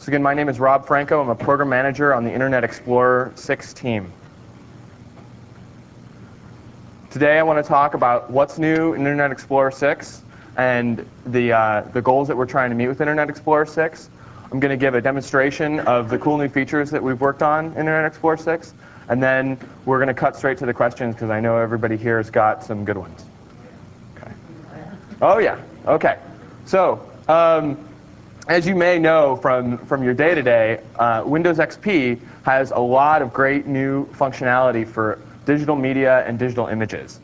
So again, my name is Rob Franco. I'm a program manager on the Internet Explorer 6 team. Today I want to talk about what's new in Internet Explorer 6 and the goals that we're trying to meet with Internet Explorer 6. I'm going to give a demonstration of the cool new features that we've worked on in Internet Explorer 6, and then we're going to cut straight to the questions because I know everybody here has got some good ones. Okay. Oh yeah. Okay. So as you may know from your day-to-day, Windows XP has a lot of great new functionality for digital media and digital images.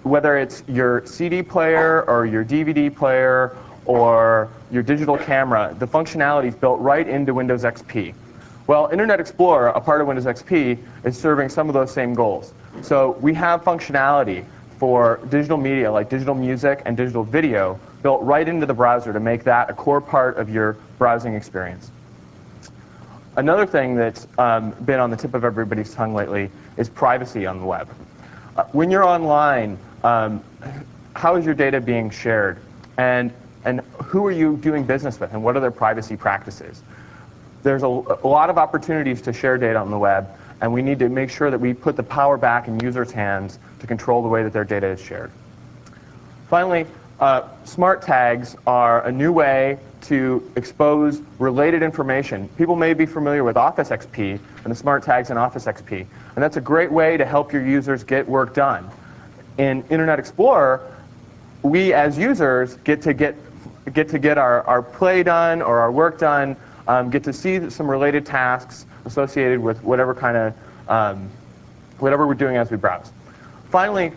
Whether it's your CD player or your DVD player or your digital camera, the functionality is built right into Windows XP. Well, Internet Explorer, a part of Windows XP, is serving some of those same goals. So we have functionality for digital media like digital music and digital video built right into the browser to make that a core part of your browsing experience. Another thing that's been on the tip of everybody's tongue lately is privacy on the web. When you're online, how is your data being shared? And who are you doing business with? And what are their privacy practices? There's a lot of opportunities to share data on the web, and we need to make sure that we put the power back in users' hands to control the way that their data is shared. Finally, smart tags are a new way to expose related information. People may be familiar with Office XP and the smart tags in Office XP, and that's a great way to help your users get work done. In Internet Explorer, we as users get to get our play done or our work done, get to see some related tasks associated with whatever kind of whatever we're doing as we browse. Finally,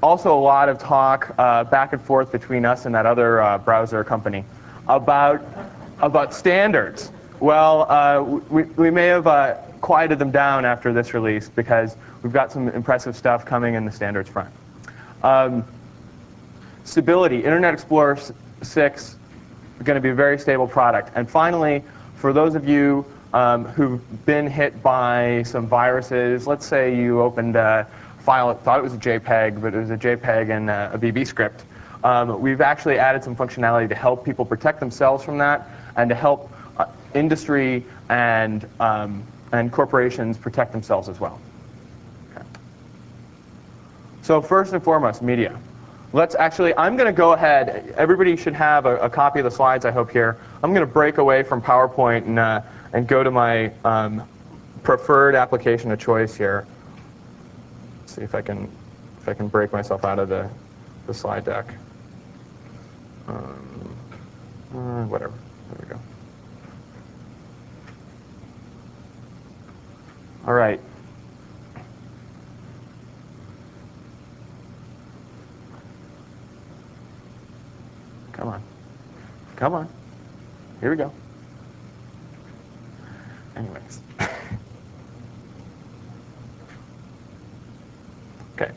also a lot of talk back and forth between us and that other browser company about standards. Well, we may have quieted them down after this release because we've got some impressive stuff coming in the standards front. Stability. Internet Explorer 6 is going to be a very stable product. And finally, for those of you who've been hit by some viruses, let's say you opened a file, thought it was a JPEG, but it was a JPEG and a BB script. We've actually added some functionality to help people protect themselves from that and to help industry and corporations protect themselves as well. Okay. So first and foremost, media. I'm going to go ahead. Everybody should have a copy of the slides, I hope, here. I'm going to break away from PowerPoint and go to my preferred application of choice here. Let's see if I can break myself out of the slide deck. Whatever. There we go. All right. Come on. Come on. Here we go. Anyways. Okay.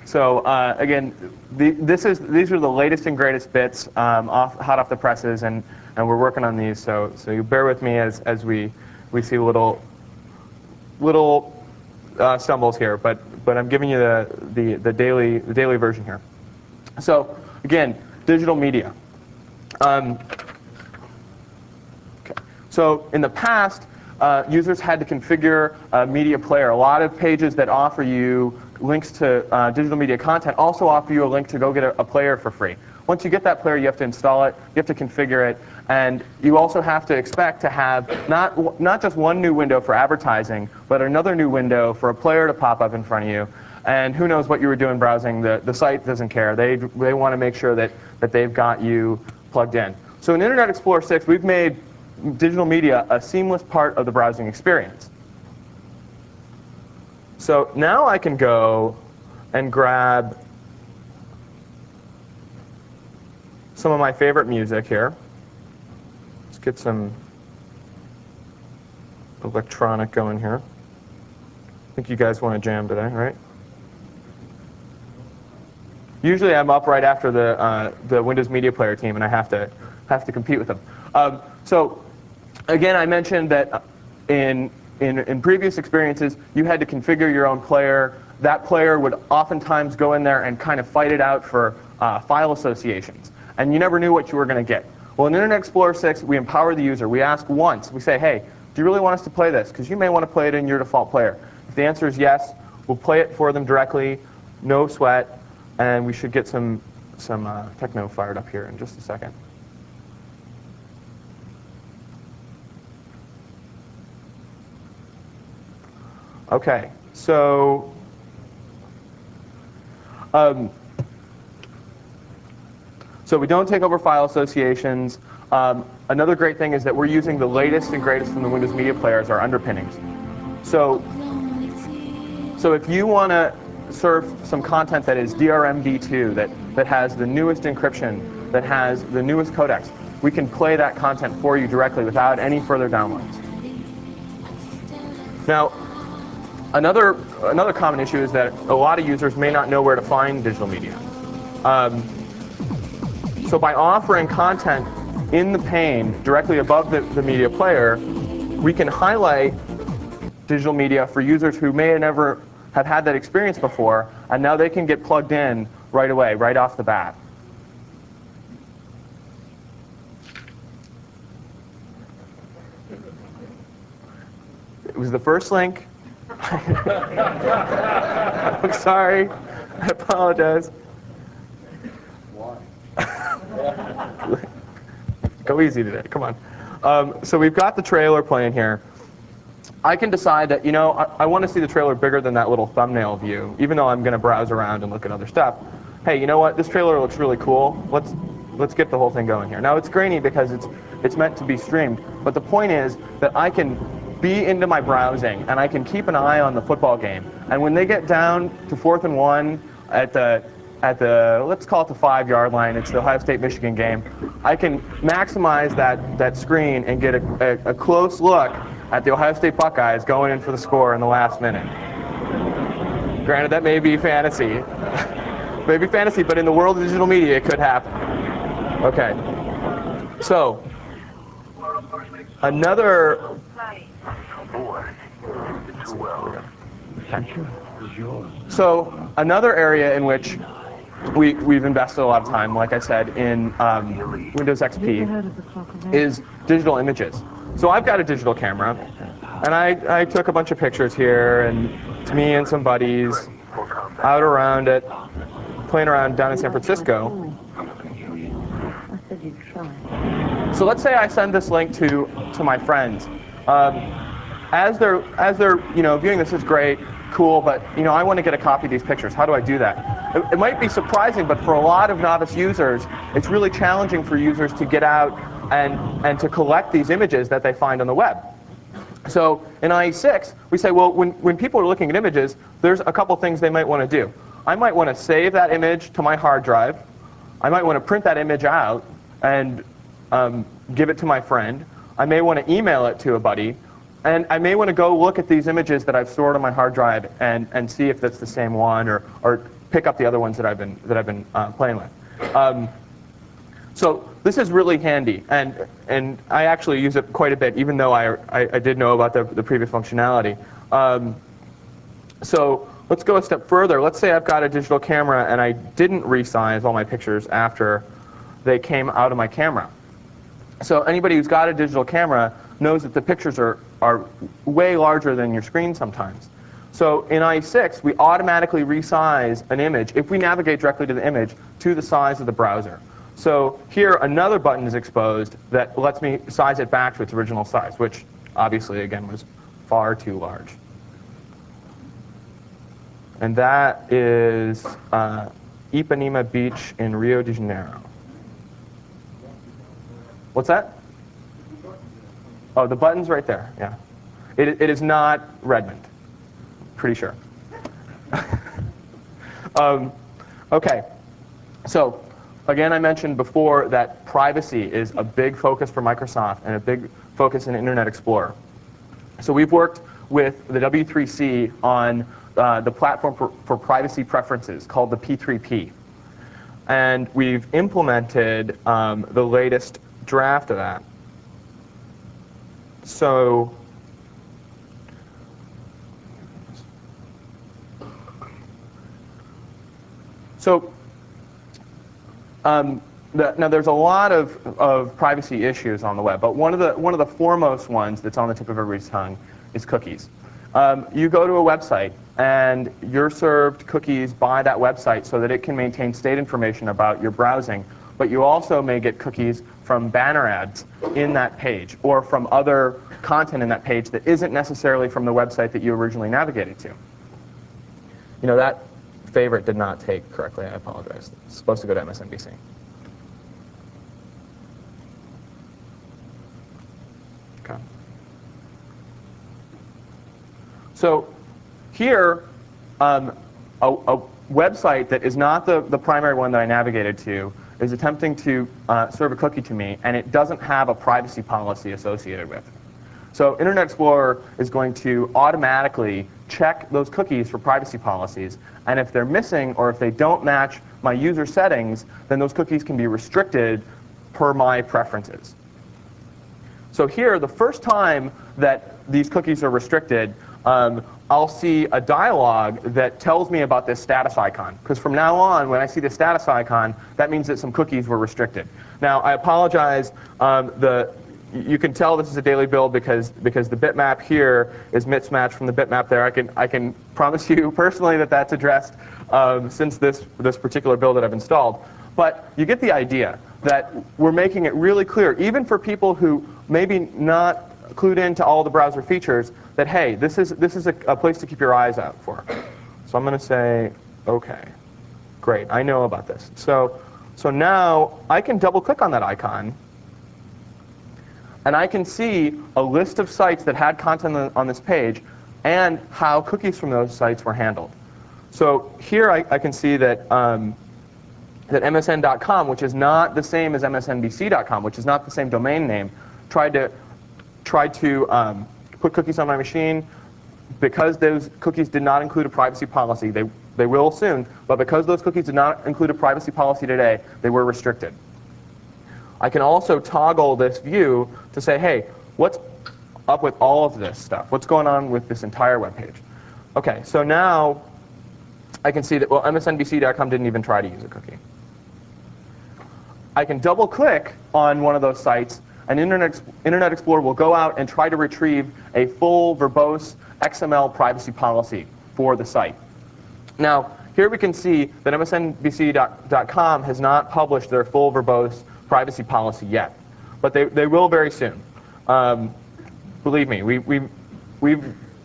So again, these are the latest and greatest bits hot off the presses, and we're working on these. So you bear with me as we see little stumbles here, but I'm giving you the daily version here. So again, digital media. Okay. So in the past, users had to configure a media player. A lot of pages that offer you links to digital media content also offer you a link to go get a player for free. Once you get that player, you have to install it, you have to configure it, and you also have to expect to have not just one new window for advertising, but another new window for a player to pop up in front of you. And who knows what you were doing browsing. The site doesn't care. They want to make sure that they've got you plugged in. So in Internet Explorer 6, we've made digital media a seamless part of the browsing experience. So now I can go and grab some of my favorite music here. Let's get some electronic going here. I think you guys want to jam today, right? Usually I'm up right after the Windows Media Player team, and I have to compete with them. So again, I mentioned that in previous experiences, you had to configure your own player. That player would oftentimes go in there and kind of fight it out for file associations, and you never knew what you were going to get. Well, in Internet Explorer 6, we empower the user. We ask once. We say, hey, do you really want us to play this? Because you may want to play it in your default player. If the answer is yes, we'll play it for them directly, no sweat, and we should get some techno fired up here in just a second. Okay, so we don't take over file associations. Another great thing is that we're using the latest and greatest from the Windows Media Player as our underpinnings. So if you want to serve some content that is DRM-v2, that has the newest encryption, that has the newest codecs, we can play that content for you directly without any further downloads. Now, another common issue is that a lot of users may not know where to find digital media. So by offering content in the pane directly above the media player, we can highlight digital media for users who may never have had that experience before, and now they can get plugged in right away, right off the bat. It was the first link. I'm sorry. I apologize. Why? Go easy today. Come on. So we've got the trailer playing here. I can decide that, I want to see the trailer bigger than that little thumbnail view, even though I'm going to browse around and look at other stuff. Hey, you know what? This trailer looks really cool. Let's get the whole thing going here. Now, it's grainy because it's meant to be streamed, but the point is that I can be into my browsing, and I can keep an eye on the football game. And when they get down to 4th and 1 at the let's call it the 5-yard line, it's the Ohio State-Michigan game, I can maximize that screen and get a close look at the Ohio State Buckeyes going in for the score in the last minute. Granted, that may be fantasy. Maybe fantasy, but in the world of digital media, it could happen. Okay. So, another... So, another area in which we've invested a lot of time, like I said, in Windows XP, is digital images. So I've got a digital camera, and I took a bunch of pictures here, and it's me and some buddies out around it, playing around down in San Francisco. So let's say I send this link to my friends. As they're viewing this, is great, cool, but I want to get a copy of these pictures. How do I do that? It might be surprising, but for a lot of novice users, it's really challenging for users to get out and to collect these images that they find on the web. So in IE6, we say, well, when people are looking at images, there's a couple things they might want to do. I might want to save that image to my hard drive. I might want to print that image out and give it to my friend. I may want to email it to a buddy. And I may want to go look at these images that I've stored on my hard drive and see if that's the same one, or pick up the other ones that I've been playing with. So this is really handy, and I actually use it quite a bit, even though I did know about the previous functionality. So let's go a step further. Let's say I've got a digital camera and I didn't resize all my pictures after they came out of my camera. So anybody who's got a digital camera knows that the pictures are way larger than your screen sometimes. So in IE6, we automatically resize an image, if we navigate directly to the image, to the size of the browser. So here, another button is exposed that lets me size it back to its original size, which obviously, again, was far too large. And that is Ipanema Beach in Rio de Janeiro. What's that? Oh, the button's right there, yeah. It is not Redmond, pretty sure. Okay, so again, I mentioned before that privacy is a big focus for Microsoft and a big focus in Internet Explorer. So we've worked with the W3c on the platform for privacy preferences called the P3P. And we've implemented the latest draft of that. So Now, there's a lot of privacy issues on the web, but one of the foremost ones that's on the tip of everybody's tongue is cookies. You go to a website, and you're served cookies by that website so that it can maintain state information about your browsing, but you also may get cookies from banner ads in that page or from other content in that page that isn't necessarily from the website that you originally navigated to. You know, that favorite did not take correctly. I apologize. It's supposed to go to MSNBC. Okay. So here, a website that is not the primary one that I navigated to is attempting to serve a cookie to me, and it doesn't have a privacy policy associated with it. So Internet Explorer is going to automatically check those cookies for privacy policies, and if they're missing or if they don't match my user settings, then those cookies can be restricted per my preferences. So here, the first time that these cookies are restricted, I'll see a dialog that tells me about this status icon. Because from now on, when I see the status icon, that means that some cookies were restricted. Now, I apologize. You can tell this is a daily build because the bitmap here is mismatched from the bitmap there. I can promise you personally that that's addressed since this particular build that I've installed. But you get the idea that we're making it really clear, even for people who maybe not clued into all the browser features, that hey, this is a place to keep your eyes out for. So I'm going to say, okay, great, I know about this. So now I can double click on that icon, and I can see a list of sites that had content on this page and how cookies from those sites were handled. So here I can see that that MSN.com, which is not the same as MSNBC.com, which is not the same domain name, tried to put cookies on my machine. Because those cookies did not include a privacy policy, they will soon, but because those cookies did not include a privacy policy today, they were restricted. I can also toggle this view to say, hey, what's up with all of this stuff? What's going on with this entire web page? Okay, so now I can see that, well, MSNBC.com didn't even try to use a cookie. I can double click on one of those sites, and Internet Explorer will go out and try to retrieve a full verbose XML privacy policy for the site. Now, here we can see that MSNBC.com has not published their full verbose privacy policy yet, but they will very soon. Believe me,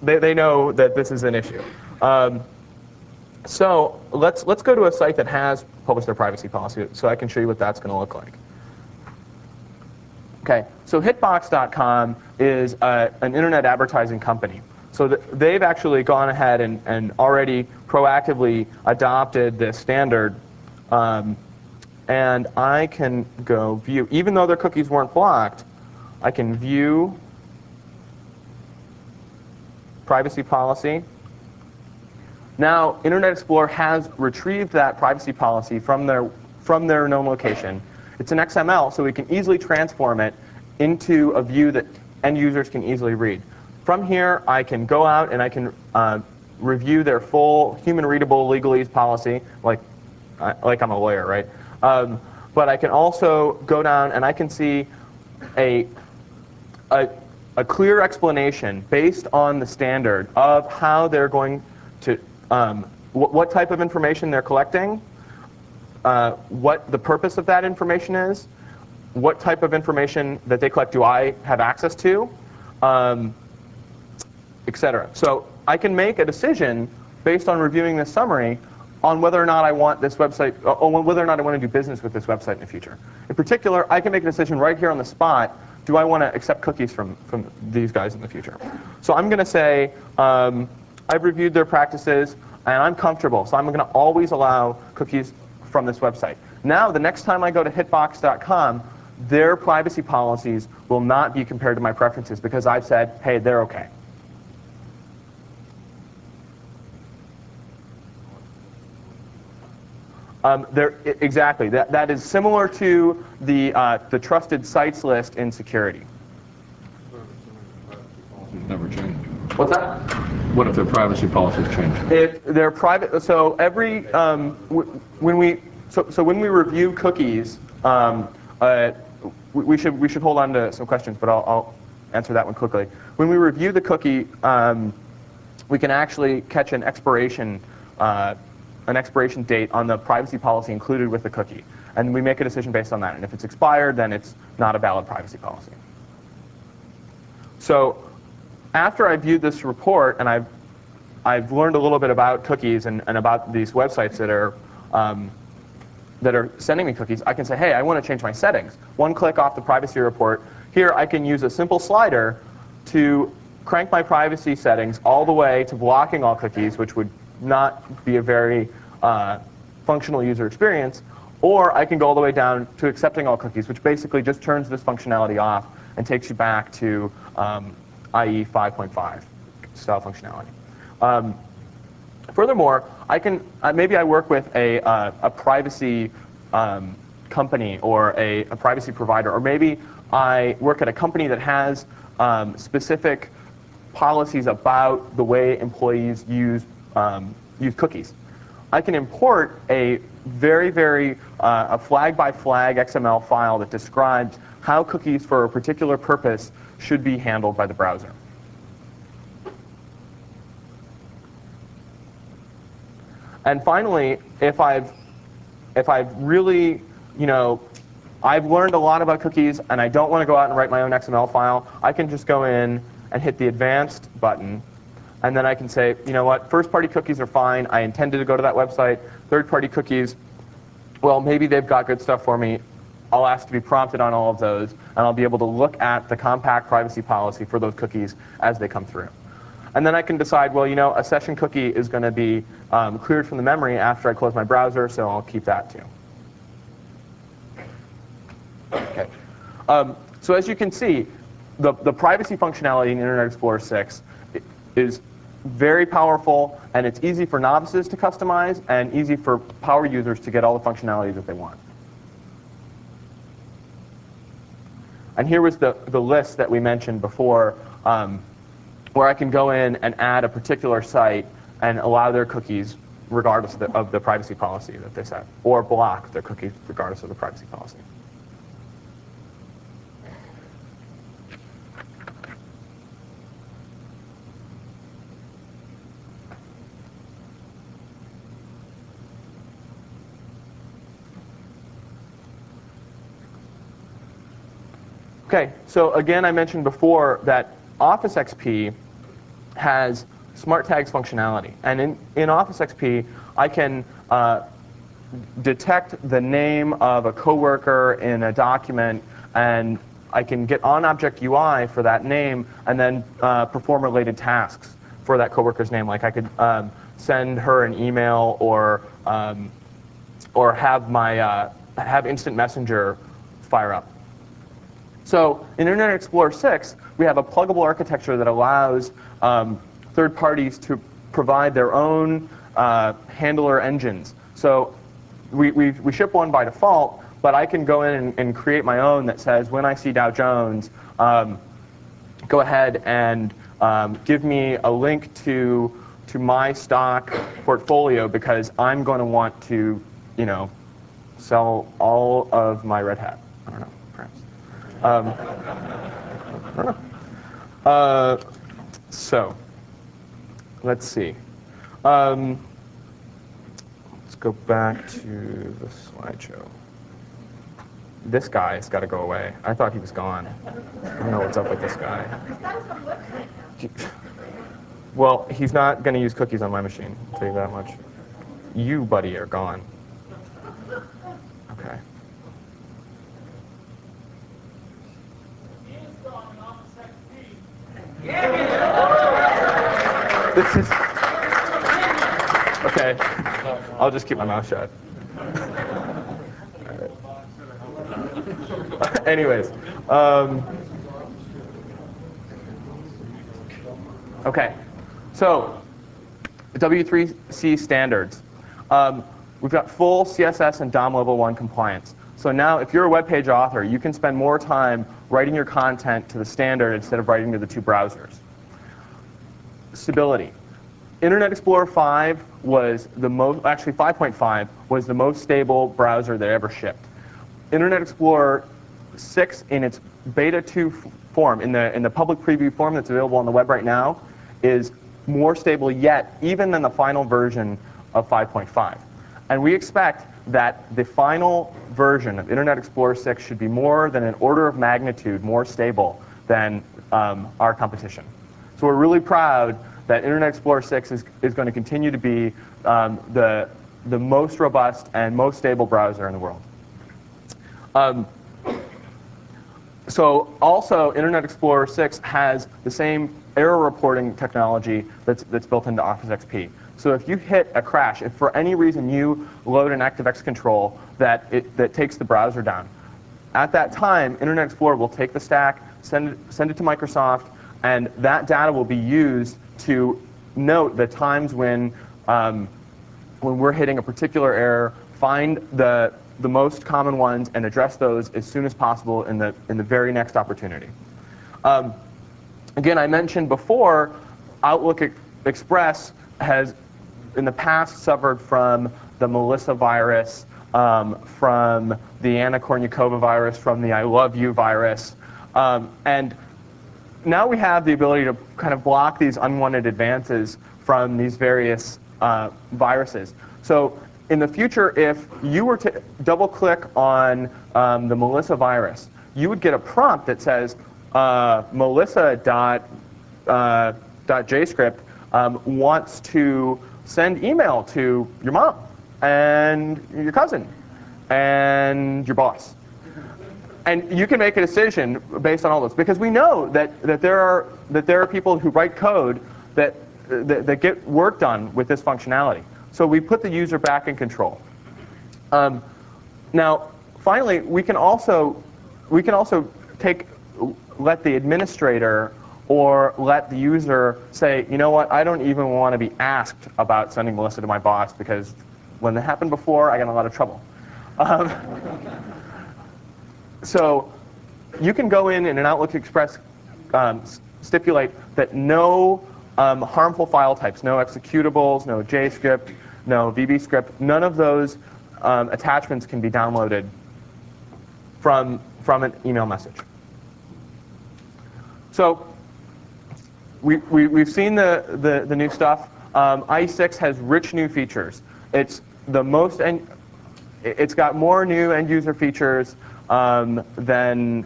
they know that this is an issue. So let's go to a site that has published their privacy policy so I can show you what that's going to look like. Okay, so Hitbox.com is an internet advertising company. So they've actually gone ahead and already proactively adopted this standard. And I can go view, even though their cookies weren't blocked, I can view privacy policy. Now, Internet Explorer has retrieved that privacy policy from their known location. It's an XML, so we can easily transform it into a view that end users can easily read. From here, I can go out and I can review their full human-readable legalese policy, like I'm a lawyer, right? But I can also go down and I can see a clear explanation based on the standard of how they're going to, what type of information they're collecting, what the purpose of that information is, what type of information that they collect do I have access to, etc. So I can make a decision based on reviewing this summary on whether or not I want this website, or whether or not I want to do business with this website in the future. In particular, I can make a decision right here on the spot, do I want to accept cookies from these guys in the future? So I'm going to say, I've reviewed their practices, and I'm comfortable, so I'm going to always allow cookies from this website. Now, the next time I go to hitbox.com, their privacy policies will not be compared to my preferences because I've said, hey, they're okay. Exactly. That is similar to the trusted sites list in security. Never change. What's that? What if their privacy policies change? If they're private, so every when we review cookies We should hold on to some questions, but I'll answer that one quickly. When we review the cookie, we can actually catch an expiration date on the privacy policy included with the cookie, and we make a decision based on that. And if it's expired, then it's not a valid privacy policy. So after I viewed this report and I've learned a little bit about cookies and about these websites that are sending me cookies, I can say, hey, I want to change my settings. One click off the privacy report. Here I can use a simple slider to crank my privacy settings all the way to blocking all cookies, which would not be a very functional user experience, or I can go all the way down to accepting all cookies, which basically just turns this functionality off and takes you back to IE 5.5 style functionality. Furthermore, I can maybe I work with a privacy company or a privacy provider, or maybe I work at a company that has specific policies about the way employees use cookies. I can import a a flag-by-flag XML file that describes how cookies for a particular purpose should be handled by the browser. And finally, if I've really, I've learned a lot about cookies and I don't want to go out and write my own XML file, I can just go in and hit the advanced button, and then I can say, you know what, first-party cookies are fine. I intended to go to that website. Third-party cookies, well, maybe they've got good stuff for me. I'll ask to be prompted on all of those, and I'll be able to look at the compact privacy policy for those cookies as they come through. And then I can decide, well, a session cookie is going to be cleared from the memory after I close my browser, so I'll keep that too. Okay. So as you can see, the privacy functionality in Internet Explorer 6 is very powerful, and it's easy for novices to customize and easy for power users to get all the functionality that they want. And here was the list that we mentioned before, where I can go in and add a particular site and allow their cookies regardless of the privacy policy that they set, or block their cookies regardless of the privacy policy. Okay, so again, I mentioned before that Office XP has smart tags functionality. And in Office XP, I can detect the name of a coworker in a document, and I can get on Object UI for that name and then perform related tasks for that coworker's name. Like I could send her an email or have Instant Messenger fire up. So in Internet Explorer 6, we have a pluggable architecture that allows third parties to provide their own handler engines. So we ship one by default, but I can go in and create my own that says, when I see Dow Jones, go ahead and give me a link to my stock portfolio, because I'm going to want to, sell all of my Red Hat. I don't know, perhaps. I don't know. So let's see. Let's go back to the slideshow. This guy's got to go away. I thought he was gone. I don't know what's up with this guy. Well, he's not going to use cookies on my machine, I'll tell you that much. You, buddy, are gone. Okay. This is... Okay. I'll just keep my mouth shut. Anyways. Okay. So, W3c Standards. We've got full CSS and DOM Level 1 compliance. So now, if you're a web page author, you can spend more time writing your content to the standard instead of writing to the two browsers. Stability. Internet Explorer 5 was the most, actually 5.5 was the most stable browser that ever shipped. Internet Explorer 6 in its beta 2 form, in the public preview form that's available on the web right now, is more stable yet, even than the final version of 5.5. And we expect that the final version of Internet Explorer 6 should be more than an order of magnitude more stable than our competition. So we're really proud that Internet Explorer 6 is going to continue to be the most robust and most stable browser in the world. So also, Internet Explorer 6 has the same error reporting technology that's built into Office XP. So if you hit a crash, if for any reason you load an ActiveX control that takes the browser down, at that time, Internet Explorer will take the stack, send it to Microsoft, and that data will be used to note the times when we're hitting a particular error, find the most common ones, and address those as soon as possible in the very next opportunity. Again, I mentioned before, Outlook Express has in the past suffered from the Melissa virus, from the Anna Kournikova virus, from the I love you virus. And now we have the ability to kind of block these unwanted advances from these various viruses. So in the future, if you were to double-click on the Melissa virus, you would get a prompt that says Melissa.jscript wants to send email to your mom and your cousin and your boss. And you can make a decision based on all this, because we know that there are people who write code that get work done with this functionality. So we put the user back in control. Now, finally, we can also let the administrator or let the user say, you know what, I don't even want to be asked about sending Melissa to my boss, because when that happened before, I got in a lot of trouble. So you can go in an Outlook Express, stipulate that no harmful file types, no executables, no JScript, no VBScript, none of those attachments can be downloaded from an email message. So we've seen the new stuff. IE6 has rich new features. It's got more new end user features than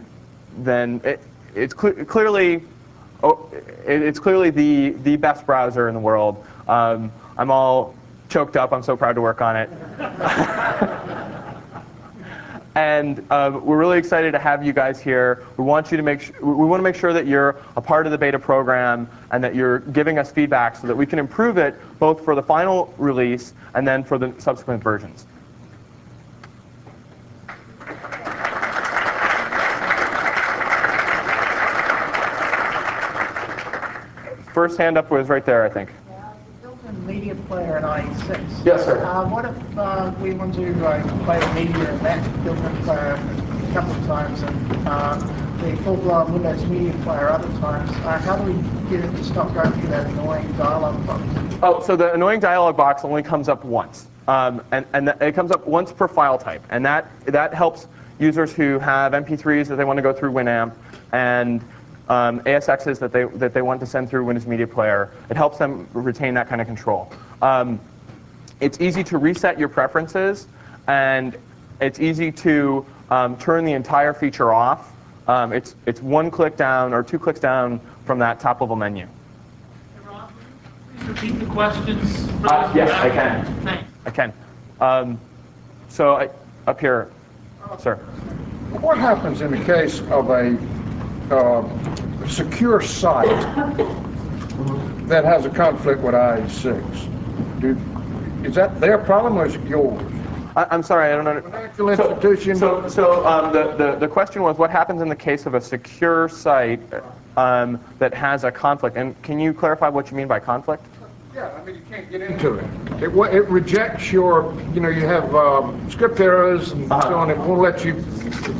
it's clearly the best browser in the world. I'm all choked up. I'm so proud to work on it. And we're really excited to have you guys here. We want to make sure that you're a part of the beta program and that you're giving us feedback so that we can improve it both for the final release and then for the subsequent versions. First hand up was right there, I think. Built-in media player in IE6. Yes, sir. What if we want to play media in that built-in player a couple of times and the full-blown Windows media player other times? How do we get it to stop going through that annoying dialog box? Oh, so the annoying dialog box only comes up once, and it comes up once per file type, and that helps users who have MP3s that they want to go through Winamp and ASXs that they want to send through Windows Media Player. It helps them retain that kind of control. It's easy to reset your preferences, and it's easy to turn the entire feature off. It's one click down or two clicks down from that top-level menu. Hey, Rob, please repeat the questions. Yes, I can. Thanks. I can. So up here, sir. What happens in the case of a secure site that has a conflict with IE6? Is that their problem or is it yours? I'm sorry, I don't know. Financial institution. So the question was, what happens in the case of a secure site that has a conflict? And can you clarify what you mean by conflict? Yeah, I mean, you can't get into it. It rejects your, you have script errors and so on. It won't let you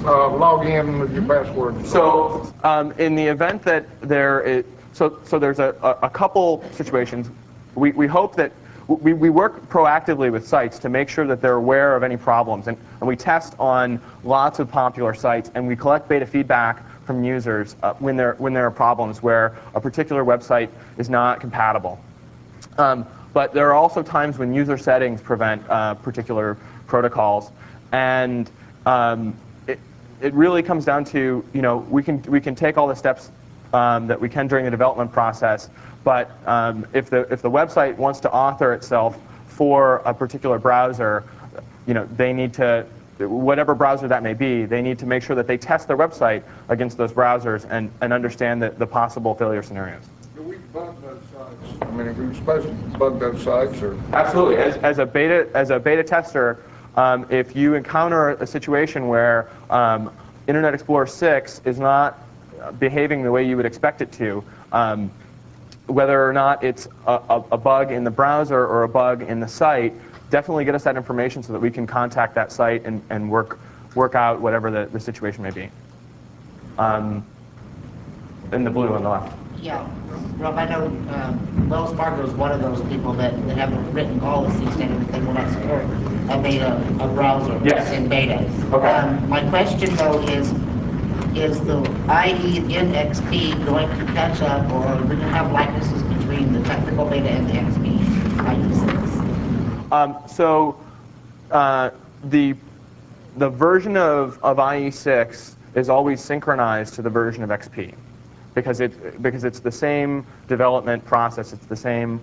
log in with your password. So in the event that there is, so there's a couple situations. We hope that we work proactively with sites to make sure that they're aware of any problems, and we test on lots of popular sites, and we collect beta feedback from users when there are problems where a particular website is not compatible. But there are also times when user settings prevent particular protocols, and it really comes down to, we can take all the steps that we can during the development process, but if the website wants to author itself for a particular browser, they need to, whatever browser that may be, they need to make sure that they test their website against those browsers and understand the possible failure scenarios. Do we bug those sites? I mean, are we supposed to bug those sites, or? Absolutely. As a beta tester, if you encounter a situation where Internet Explorer 6 is not behaving the way you would expect it to, whether or not it's a bug in the browser or a bug in the site, definitely get us that information so that we can contact that site and work out whatever the situation may be. In the blue on the left. Yeah, Rob, I know Wells Fargo is one of those people that haven't written all the C standards they will not support a beta, a browser Yes. in beta. Okay. My question though is the IE in XP going to catch up, or are we going to have likenesses between the technical beta and the XP IE6? So the version of IE6 is always synchronized to the version of XP. Because it's the same development process, it's the same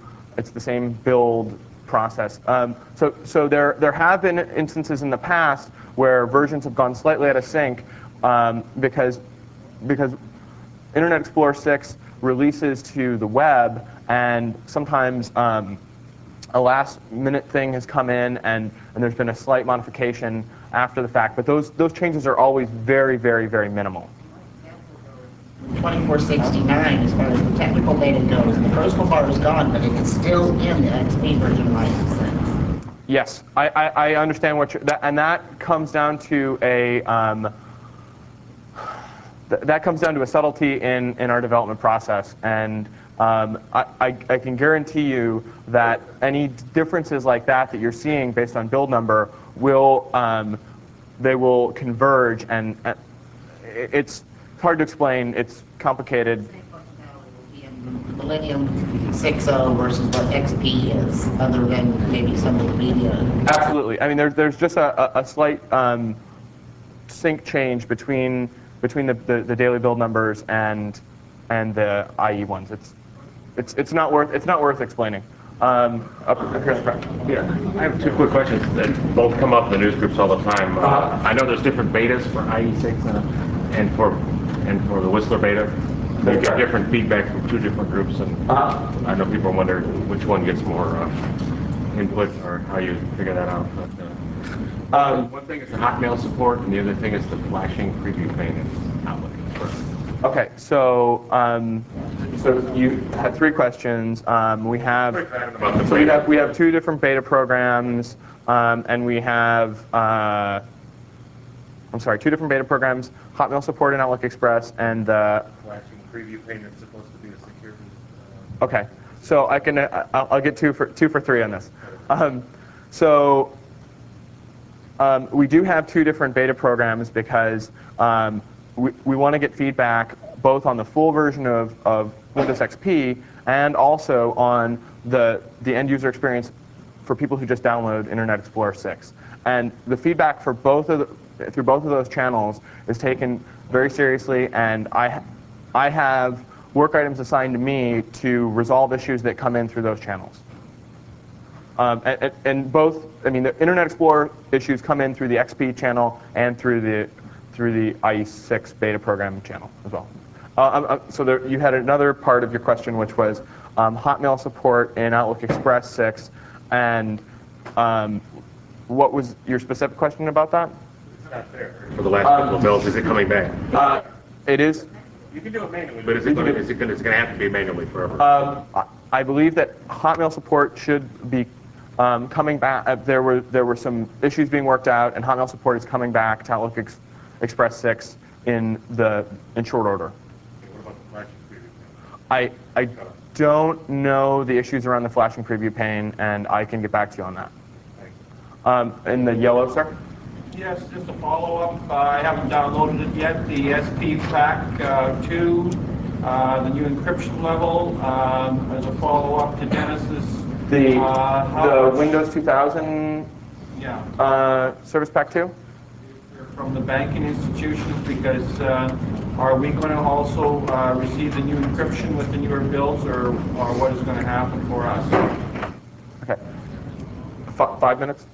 build process. So there have been instances in the past where versions have gone slightly out of sync because Internet Explorer 6 releases to the web, and sometimes a last-minute thing has come in, and there's been a slight modification after the fact. But those changes are always very, very, very minimal. 2469, as far as the technical beta goes, the personal bar is gone, but it is still in the XP version of IE6. Yes, I understand what you're, and that comes down to a subtlety in our development process, and I can guarantee you that any differences like that you're seeing based on build number they will converge, and it's hard to explain. It's complicated. Millennium 6.0 versus what XP is, other than maybe some of the media. Absolutely. I mean, there's just a slight sync change between the daily build numbers and the IE ones. It's not worth explaining. Yeah, I have two quick questions that both come up in the news groups all the time. I know there's different betas for IE6 and for the Whistler beta. You get different feedback from two different groups, and I know people wonder which one gets more input or how you figure that out. But, one thing is the Hotmail support, and the other thing is the flashing preview pane in Outlook. Okay, so you had three questions. We have two different beta programs, and we have two different beta programs: Hotmail support in Outlook Express and the Flashing preview pane is supposed to be a security. Okay, so I'll get two for three on this. We do have two different beta programs because we want to get feedback both on the full version of Windows XP and also on the end user experience for people who just download Internet Explorer 6. And the feedback for through both of those channels is taken very seriously, and I have work items assigned to me to resolve issues that come in through those channels. And both, I mean, the Internet Explorer issues come in through the XP channel and through the IE6 beta program channel as well. So you had another part of your question, which was Hotmail support in Outlook Express 6, and what was your specific question about that? It's not there. For the last couple of builds, is it coming back? It is. You can do it manually, but it's going to have to be manually forever. I believe that Hotmail support should be coming back. There were some issues being worked out, and Hotmail support is coming back to Outlook Express 6 in short order. What about the flashing I don't know the issues around the flashing preview pane, and I can get back to you on that. In the yellow, sir? Yes, just a follow-up. I haven't downloaded it yet. The SP Pack 2, the new encryption level, as a follow-up to Dennis's. The Windows 2000 Service Pack 2? From the banking institutions, because are we going to also receive the new encryption with the newer bills, or what is going to happen for us? Okay. 5 minutes?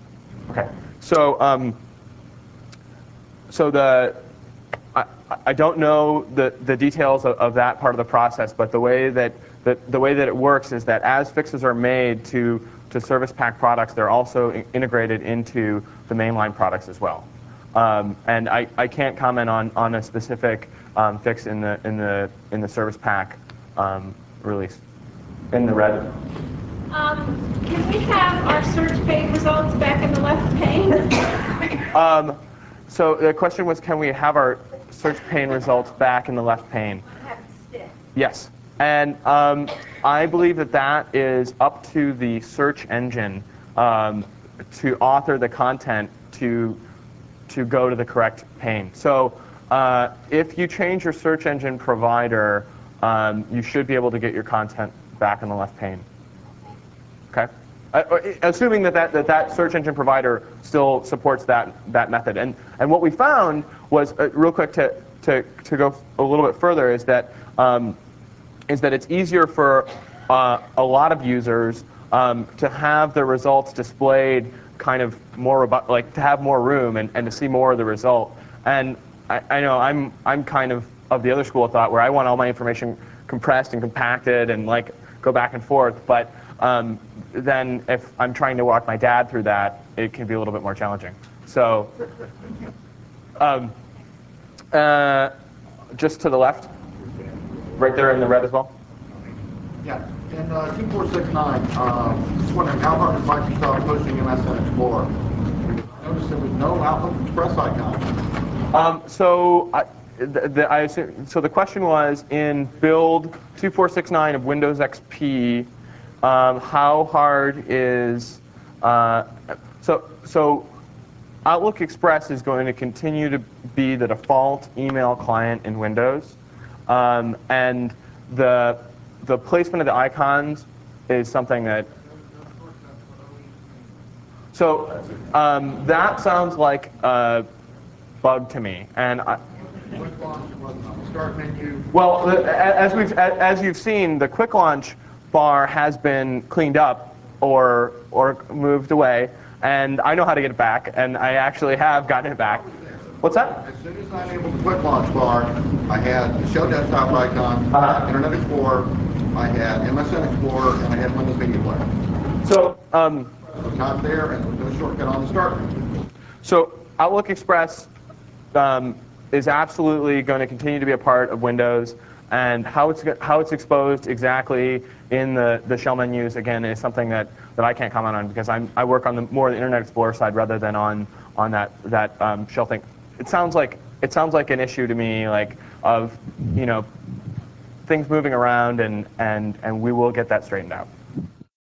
Okay. So, I don't know the details of that part of the process, but the way that it works is that as fixes are made to Service Pack products, they're also integrated into the mainline products as well. And I can't comment on a specific fix in the Service Pack release. In the red. Can we have our search pane results back in the left pane? So the question was, can we have our search pane results back in the left pane? Have it stick. Yes. And I believe that is up to the search engine to author the content to go to the correct pane. So if you change your search engine provider, you should be able to get your content back in the left pane. Okay? Assuming that search engine provider still supports that method. And what we found was, real quick to go a little bit further, is that it's easier for a lot of users to have the results displayed kind of more like to have more room and to see more of the result. And I know I'm kind of the other school of thought where I want all my information compressed and compacted and like go back and forth. But then if I'm trying to walk my dad through that, it can be a little bit more challenging. So just to the left, right there in the red as well. Yeah, in 2469, just wondering how hard is Microsoft pushing MSN Explorer? I noticed there was no Outlook Express icon. So I assume, so the question was, in build 2469 of Windows XP, how hard is so Outlook Express is going to continue to be the default email client in Windows, and the placement of the icons is something that. So that sounds like a bug to me, and Start menu. well, as you've seen, the quick launch bar has been cleaned up or moved away, and I know how to get it back, and I actually have gotten it back. What's that? As soon as I enabled the quick launch bar, I had the show desktop icon, Internet Explorer, I had MSN Explorer, and I had Windows Media Player. So It was not there, and there was no shortcut on the start menu. So Outlook Express is absolutely going to continue to be a part of Windows, and how it's exposed exactly in the shell menus, again, is something that I can't comment on because I work on the more the Internet Explorer side rather than on that shell thing. It sounds like an issue to me, like of things moving around, and we will get that straightened out.